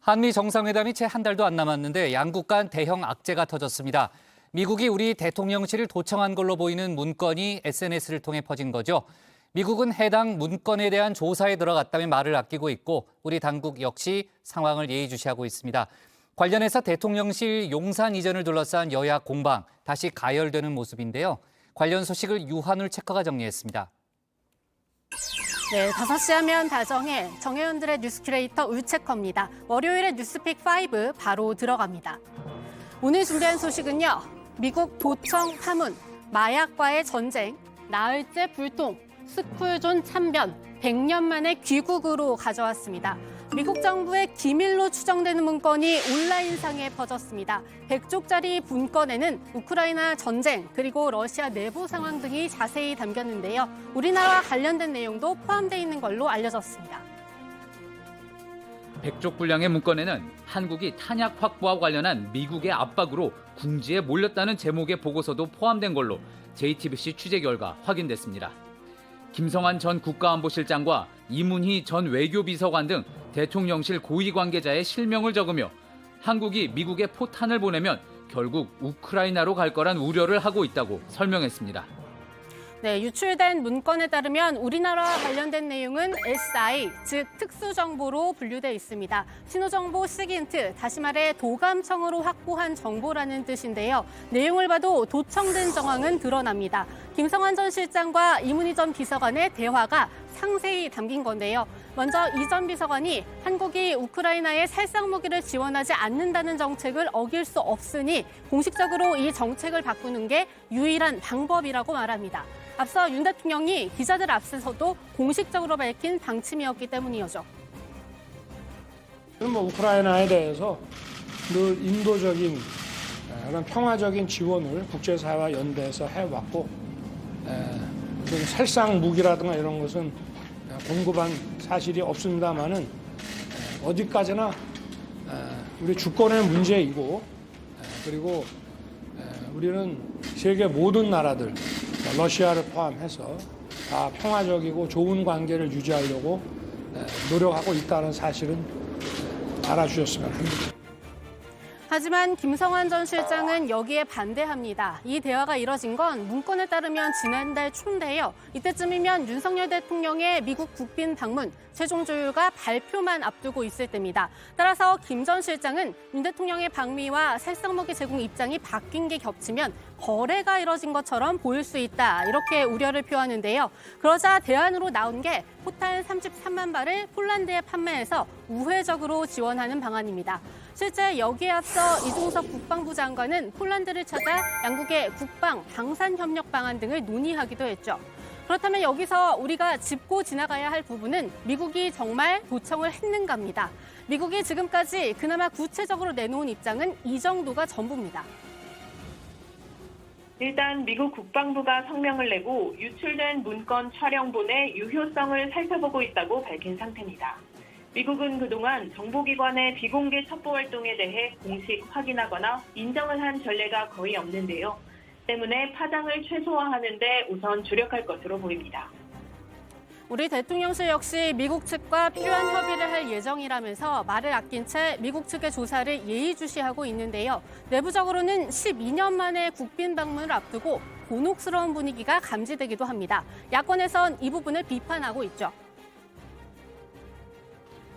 한미 정상회담이 채 한 달도 안 남았는데 양국 간 대형 악재가 터졌습니다. 미국이 우리 대통령실을 도청한 걸로 보이는 문건이 SNS를 통해 퍼진 거죠. 미국은 해당 문건에 대한 조사에 들어갔다며 말을 아끼고 있고 우리 당국 역시 상황을 예의주시하고 있습니다. 관련해서 대통령실 용산 이전을 둘러싼 여야 공방 다시 가열되는 모습인데요. 관련 소식을 유한울 체커가 정리했습니다. 네, 5시 하면 다정해 정혜원들의 뉴스 큐레이터 울체커입니다. 월요일에 뉴스픽 5 바로 들어갑니다. 오늘 준비한 소식은요. 미국 도청 파문, 마약과의 전쟁, 나흘째 불통, 스쿨존 참변, 100년 만에 귀국으로 가져왔습니다. 미국 정부의 기밀로 추정되는 문건이 온라인상에 퍼졌습니다. 100쪽짜리 문건에는 우크라이나 전쟁 그리고 러시아 내부 상황 등이 자세히 담겼는데요. 우리나라와 관련된 내용도 포함되어 있는 걸로 알려졌습니다. 100쪽 분량의 문건에는 한국이 탄약 확보와 관련한 미국의 압박으로 궁지에 몰렸다는 제목의 보고서도 포함된 걸로 JTBC 취재 결과 확인됐습니다. 김성환 전 국가안보실장과 이문희 전 외교비서관 등 대통령실 고위 관계자의 실명을 적으며 한국이 미국에 포탄을 보내면 결국 우크라이나로 갈 거란 우려를 하고 있다고 설명했습니다. 네, 유출된 문건에 따르면 우리나라와 관련된 내용은 SI, 즉 특수정보로 분류돼 있습니다. 신호정보 시긴트, 다시 말해 도감청으로 확보한 정보라는 뜻인데요. 내용을 봐도 도청된 정황은 드러납니다. 김성환 전 실장과 이문희 전 비서관의 대화가 상세히 담긴 건데요. 먼저 이 전 비서관이 한국이 우크라이나에 살상무기를 지원하지 않는다는 정책을 어길 수 없으니 공식적으로 이 정책을 바꾸는 게 유일한 방법이라고 말합니다. 앞서 윤 대통령이 기자들 앞에서도 공식적으로 밝힌 방침이었기 때문이었죠. 우크라이나에 대해서 늘 인도적인 그런 평화적인 지원을 국제사회와 연대해서 해왔고 살상 무기라든가 이런 것은 공급한 사실이 없습니다만은 어디까지나 우리 주권의 문제이고 그리고 우리는 세계 모든 나라들 러시아를 포함해서 다 평화적이고 좋은 관계를 유지하려고 노력하고 있다는 사실은 알아주셨으면 합니다. 하지만 김성환 전 실장은 여기에 반대합니다. 이 대화가 이뤄진 건 문건에 따르면 지난달 초인데요. 이때쯤이면 윤석열 대통령의 미국 국빈 방문, 최종 조율과 발표만 앞두고 있을 때입니다. 따라서 김 전 실장은 윤 대통령의 방미와 살상무기 제공 입장이 바뀐 게 겹치면 거래가 이뤄진 것처럼 보일 수 있다. 이렇게 우려를 표하는데요. 그러자 대안으로 나온 게 포탄 33만 발을 폴란드에 판매해서 우회적으로 지원하는 방안입니다. 실제 여기에 앞서 이종석 국방부 장관은 폴란드를 찾아 양국의 국방, 방산 협력 방안 등을 논의하기도 했죠. 그렇다면 여기서 우리가 짚고 지나가야 할 부분은 미국이 정말 도청을 했는가입니다. 미국이 지금까지 그나마 구체적으로 내놓은 입장은 이 정도가 전부입니다. 일단 미국 국방부가 성명을 내고 유출된 문건 촬영본의 유효성을 살펴보고 있다고 밝힌 상태입니다. 미국은 그동안 정보기관의 비공개 첩보 활동에 대해 공식 확인하거나 인정을 한 전례가 거의 없는데요. 때문에 파장을 최소화하는 데 우선 주력할 것으로 보입니다. 우리 대통령실 역시 미국 측과 필요한 협의를 할 예정이라면서 말을 아낀 채 미국 측의 조사를 예의주시하고 있는데요. 내부적으로는 12년 만에 국빈 방문을 앞두고 곤혹스러운 분위기가 감지되기도 합니다. 야권에선 이 부분을 비판하고 있죠.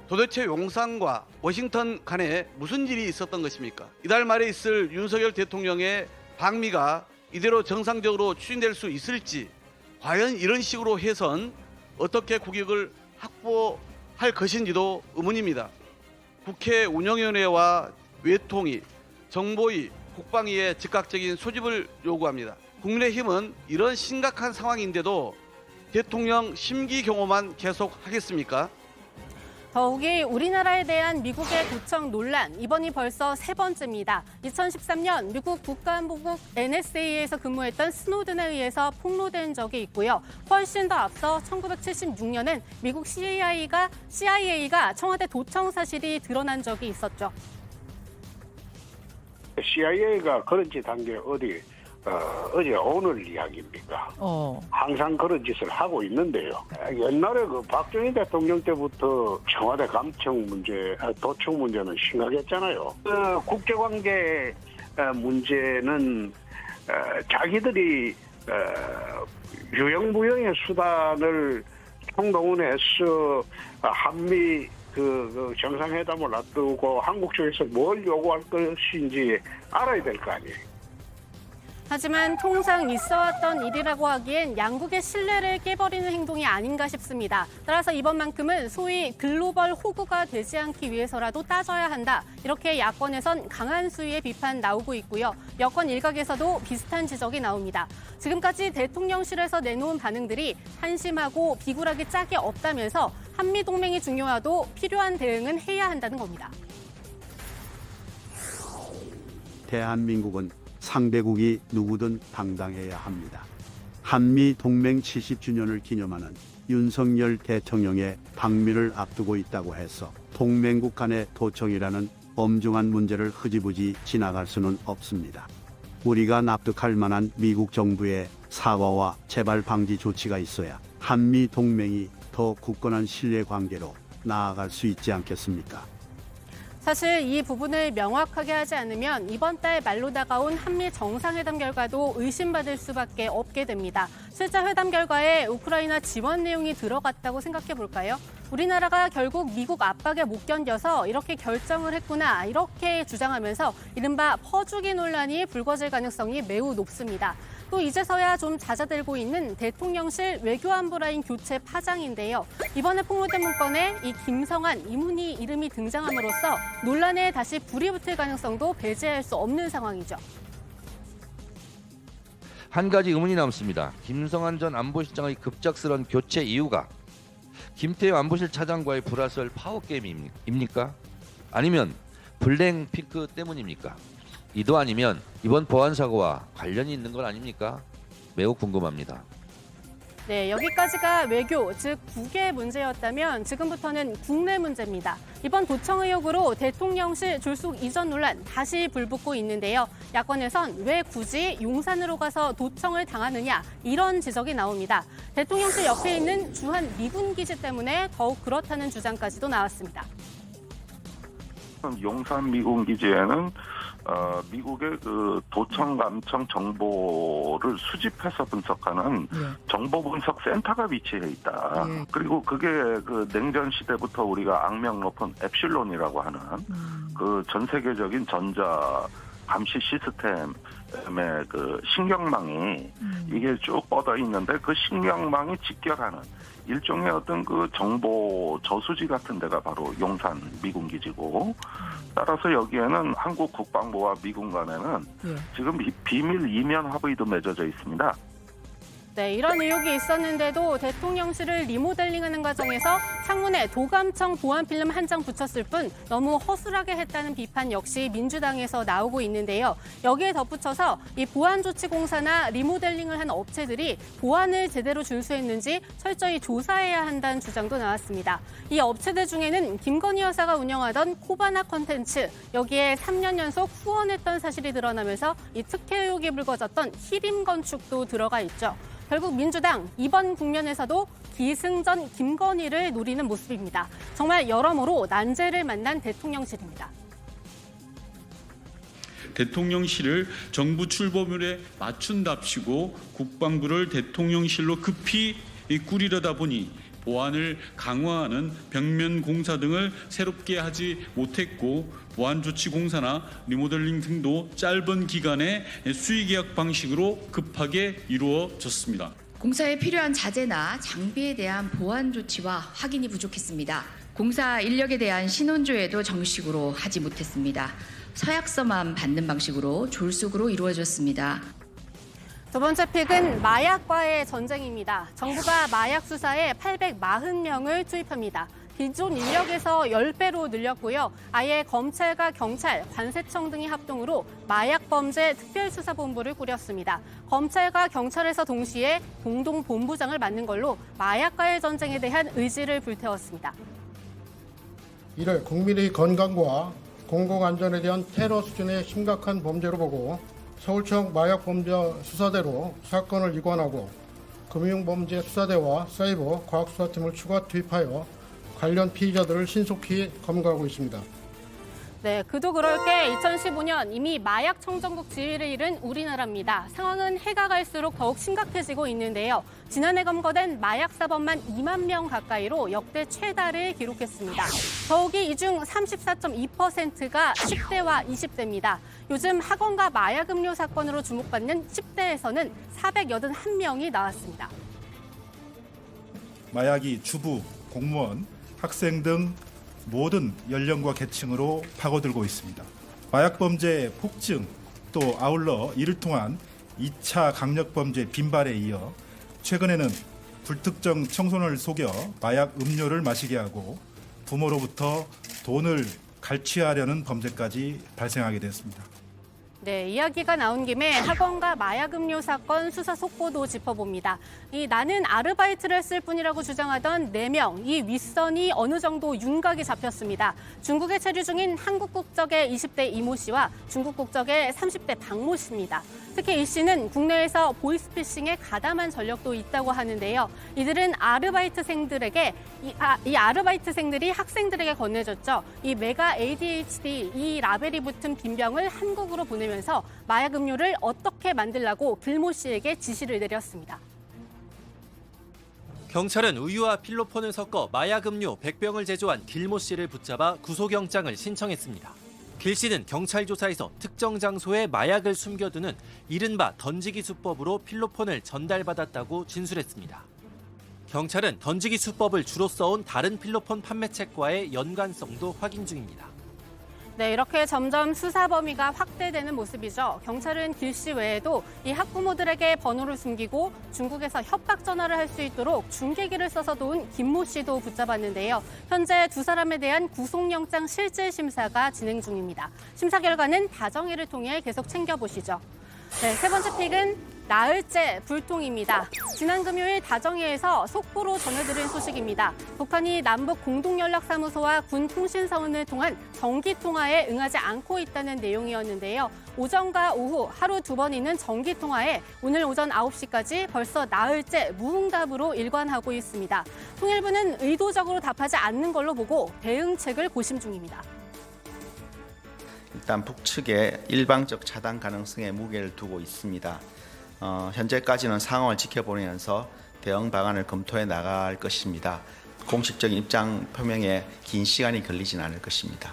도대체 용산과 워싱턴 간에 무슨 일이 있었던 것입니까? 이달 말에 있을 윤석열 대통령의 방미가 이대로 정상적으로 추진될 수 있을지, 과연 이런 식으로 해선 어떻게 국익을 확보할 것인지도 의문입니다. 국회 운영위원회와 외통위, 정보위, 국방위의 즉각적인 소집을 요구합니다. 국민의힘은 이런 심각한 상황인데도 대통령 심기 경호만 계속하겠습니까? 더욱이 우리나라에 대한 미국의 도청 논란, 이번이 벌써 3번째입니다. 2013년 미국 국가안보국 NSA에서 근무했던 스노든에 의해서 폭로된 적이 있고요. 훨씬 더 앞서 1976년엔 미국 CIA가 청와대 도청 사실이 드러난 적이 있었죠. CIA가 그런 짓 한 게 어디 어제 오늘 이야기입니까? 항상 그런 짓을 하고 있는데요. 옛날에 그 박정희 대통령 때부터 청와대 감청 문제, 도청 문제는 심각했잖아요. 국제관계 문제는 자기들이 유영무영의 수단을 총동원해서 한미 그 정상회담을 앞두고 한국 쪽에서 뭘 요구할 것인지 알아야 될 거 아니에요. 하지만 통상 있어왔던 일이라고 하기엔 양국의 신뢰를 깨버리는 행동이 아닌가 싶습니다. 따라서 이번만큼은 소위 글로벌 호구가 되지 않기 위해서라도 따져야 한다. 이렇게 야권에선 강한 수위의 비판 나오고 있고요. 여권 일각에서도 비슷한 지적이 나옵니다. 지금까지 대통령실에서 내놓은 반응들이 한심하고 비굴하게 짝이 없다면서 한미동맹이 중요하도 필요한 대응은 해야 한다는 겁니다. 대한민국은 상대국이 누구든 당당해야 합니다. 한미 동맹 70주년을 기념하는 윤석열 대통령의 방미를 앞두고 있다고 해서 동맹국 간의 도청이라는 엄중한 문제를 흐지부지 지나갈 수는 없습니다. 우리가 납득할 만한 미국 정부의 사과와 재발 방지 조치가 있어야 한미 동맹이 더 굳건한 신뢰 관계로 나아갈 수 있지 않겠습니까? 사실 이 부분을 명확하게 하지 않으면 이번 달 말로 다가온 한미 정상회담 결과도 의심받을 수밖에 없게 됩니다. 실제 회담 결과에 우크라이나 지원 내용이 들어갔다고 생각해 볼까요? 우리나라가 결국 미국 압박에 못 견뎌서 이렇게 결정을 했구나 이렇게 주장하면서 이른바 퍼주기 논란이 불거질 가능성이 매우 높습니다. 또 이제서야 좀 잦아들고 있는 대통령실 외교안보 라인 교체 파장인데요. 이번에 폭로된 문건에 이 김성한, 이문희 이름이 등장함으로써 논란에 다시 불이 붙을 가능성도 배제할 수 없는 상황이죠. 한 가지 의문이 남습니다. 김성한 전 안보실장의 급작스런 교체 이유가 김태효 안보실 차장과의 불화설 파워게임입니까? 아니면 블랙 핑크 때문입니까? 이도 아니면 이번 보안 사고와 관련이 있는 건 아닙니까? 매우 궁금합니다. 네, 여기까지가 외교, 즉 국외 문제였다면 지금부터는 국내 문제입니다. 이번 도청 의혹으로 대통령실 졸속 이전 논란 다시 불붙고 있는데요. 야권에선 왜 굳이 용산으로 가서 도청을 당하느냐 이런 지적이 나옵니다. 대통령실 옆에 있는 주한 미군 기지 때문에 더욱 그렇다는 주장까지도 나왔습니다. 용산 미군 기지에는 미국의 그 도청 감청 정보를 수집해서 분석하는 정보 분석 센터가 위치해 있다. 그리고 그게 그 냉전 시대부터 우리가 악명 높은 엡실론이라고 하는 그 전 세계적인 전자 감시 시스템의 그 신경망이 이게 쭉 뻗어 있는데 그 신경망이 직결하는 일종의 어떤 그 정보 저수지 같은 데가 바로 용산 미군 기지고, 따라서 여기에는 한국 국방부와 미군 간에는 지금 비밀 이면 합의도 맺어져 있습니다. 네, 이런 의혹이 있었는데도 대통령실을 리모델링하는 과정에서 창문에 도감청 보안 필름 한 장 붙였을 뿐 너무 허술하게 했다는 비판 역시 민주당에서 나오고 있는데요. 여기에 덧붙여서 이 보안조치공사나 리모델링을 한 업체들이 보안을 제대로 준수했는지 철저히 조사해야 한다는 주장도 나왔습니다. 이 업체들 중에는 김건희 여사가 운영하던 코바나 컨텐츠, 여기에 3년 연속 후원했던 사실이 드러나면서 이 특혜 의혹이 불거졌던 히림건축도 들어가 있죠. 결국 민주당 이번 국면에서도 기승전 김건희를 노리는 모습입니다. 정말 여러모로 난제를 만난 대통령실입니다. 대통령실을 정부 출범율에 맞춘답시고 국방부를 대통령실로 급히 꾸리려다 보니 보안을 강화하는 벽면 공사 등을 새롭게 하지 못했고, 보안조치공사나 리모델링 등도 짧은 기간에 수의계약 방식으로 급하게 이루어졌습니다. 공사에 필요한 자재나 장비에 대한 보안 조치와 확인이 부족했습니다. 공사 인력에 대한 신원조회도 정식으로 하지 못했습니다. 서약서만 받는 방식으로 졸속으로 이루어졌습니다. 두 번째 픽은 마약과의 전쟁입니다. 정부가 마약 수사에 840명을 투입합니다. 기존 인력에서 10배로 늘렸고요. 아예 검찰과 경찰, 관세청 등이 합동으로 마약범죄 특별수사본부를 꾸렸습니다. 검찰과 경찰에서 동시에 공동본부장을 맡는 걸로 마약과의 전쟁에 대한 의지를 불태웠습니다. 이를 국민의 건강과 공공안전에 대한 테러 수준의 심각한 범죄로 보고 서울청 마약범죄 수사대로 사건을 이관하고 금융범죄 수사대와 사이버 과학수사팀을 추가 투입하여 관련 피의자들을 신속히 검거하고 있습니다. 네, 그도 그럴 게 2015년 이미 마약 청정국 지위를 잃은 우리나라입니다. 상황은 해가 갈수록 더욱 심각해지고 있는데요. 지난해 검거된 마약 사범만 2만 명 가까이로 역대 최다를 기록했습니다. 더욱이 이 중 34.2%가 10대와 20대입니다. 요즘 학원가 마약 음료 사건으로 주목받는 10대에서는 481명이 나왔습니다. 마약이 주부, 공무원, 학생 등 모든 연령과 계층으로 파고들고 있습니다. 마약범죄 폭증, 또 아울러 이를 통한 2차 강력범죄 빈발에 이어 최근에는 불특정 청소년을 속여 마약 음료를 마시게 하고 부모로부터 돈을 갈취하려는 범죄까지 발생하게 됐습니다. 네, 이야기가 나온 김에 학원가 마약 음료 사건 수사 속보도 짚어봅니다. 이 나는 아르바이트를 했을 뿐이라고 주장하던 4명, 이 윗선이 어느 정도 윤곽이 잡혔습니다. 중국에 체류 중인 한국 국적의 20대 이모 씨와 중국 국적의 30대 박모 씨입니다. 특히 이 씨는 국내에서 보이스피싱에 가담한 전력도 있다고 하는데요. 이들은 아르바이트생들에게 이 아르바이트생들이 학생들에게 건네줬죠. 이 메가 ADHD 이 라벨이 붙은 빈병을 한국으로 보내면서 마약 음료를 어떻게 만들라고 빌모 씨에게 지시를 내렸습니다. 경찰은 우유와 필로폰을 섞어 마약 음료 100병을 제조한 길모 씨를 붙잡아 구속영장을 신청했습니다. 길 씨는 경찰 조사에서 특정 장소에 마약을 숨겨두는 이른바 던지기 수법으로 필로폰을 전달받았다고 진술했습니다. 경찰은 던지기 수법을 주로 써온 다른 필로폰 판매책과의 연관성도 확인 중입니다. 네, 이렇게 점점 수사 범위가 확대되는 모습이죠. 경찰은 길 씨 외에도 이 학부모들에게 번호를 숨기고 중국에서 협박 전화를 할 수 있도록 중계기를 써서 도운 김모 씨도 붙잡았는데요. 현재 두 사람에 대한 구속영장 실질 심사가 진행 중입니다. 심사 결과는 다정회를 통해 계속 챙겨보시죠. 네, 세 번째 픽은 나흘째 불통입니다. 지난 금요일 다정회에서 속보로 전해드린 소식입니다. 북한이 남북 공동연락사무소와 군 통신사원을 통한 정기통화에 응하지 않고 있다는 내용이었는데요. 오전과 오후 하루 2번 있는 정기통화에 오늘 오전 9시까지 벌써 나흘째 무응답으로 일관하고 있습니다. 통일부는 의도적으로 답하지 않는 걸로 보고 대응책을 고심 중입니다. 일단 북측에 일방적 차단 가능성에 무게를 두고 있습니다. 현재까지는 상황을 지켜보면서 대응 방안을 검토해 나갈 것입니다. 공식적인 입장 표명에 긴 시간이 걸리진 않을 것입니다.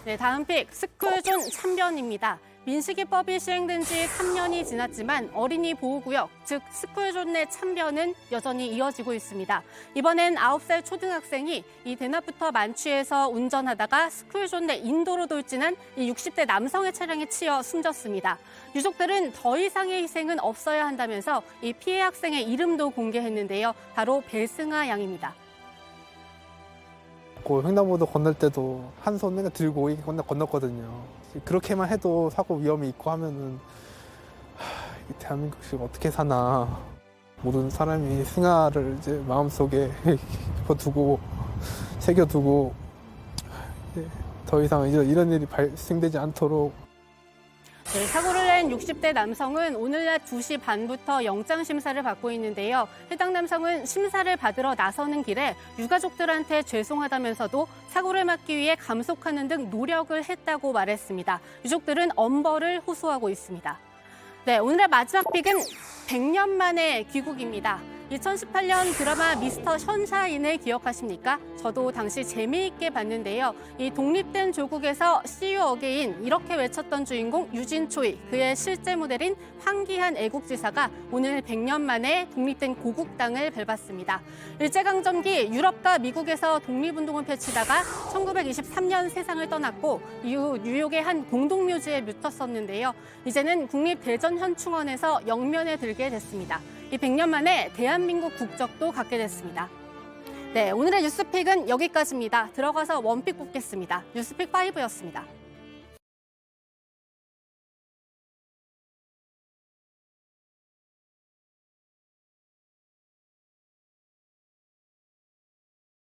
네, 다음 픽 스쿨존 참변입니다. 민식이법이 시행된 지 3년이 지났지만 어린이 보호구역, 즉 스쿨존 내 참변은 여전히 이어지고 있습니다. 이번엔 9살 초등학생이 이 대낮부터 만취해서 운전하다가 스쿨존 내 인도로 돌진한 이 60대 남성의 차량에 치여 숨졌습니다. 유족들은 더 이상의 희생은 없어야 한다면서 이 피해 학생의 이름도 공개했는데요. 바로 배승아 양입니다. 횡단보도 건널 때도 한 손을 들고 이렇게 건넜거든요. 그렇게만 해도 사고 위험이 있고 하면은 대한민국이 어떻게 사나. 모든 사람이 승아를 이제 마음속에 두고 새겨두고 더 이상 이제 이런 일이 발생되지 않도록. 네, 사고를 낸 60대 남성은 오늘 낮 2시 반부터 영장 심사를 받고 있는데요. 해당 남성은 심사를 받으러 나서는 길에 유가족들한테 죄송하다면서도 사고를 막기 위해 감속하는 등 노력을 했다고 말했습니다. 유족들은 엄벌을 호소하고 있습니다. 네, 오늘의 마지막 픽은 100년 만의 귀국입니다. 2018년 드라마 미스터 션샤인을 기억하십니까? 저도 당시 재미있게 봤는데요. 이 독립된 조국에서 See You Again 이렇게 외쳤던 주인공 유진초이, 그의 실제 모델인 황기한 애국지사가 오늘 100년 만에 독립된 고국 땅을 밟았습니다. 일제강점기 유럽과 미국에서 독립운동을 펼치다가 1923년 세상을 떠났고 이후 뉴욕의 한 공동묘지에 묻혔었는데요. 이제는 국립대전현충원에서 영면에 들게 됐습니다. 이 100년 만에 대한민국 국적도 갖게 됐습니다. 네, 오늘의 뉴스픽은 여기까지입니다. 들어가서 원픽 뽑겠습니다. 뉴스픽 5였습니다.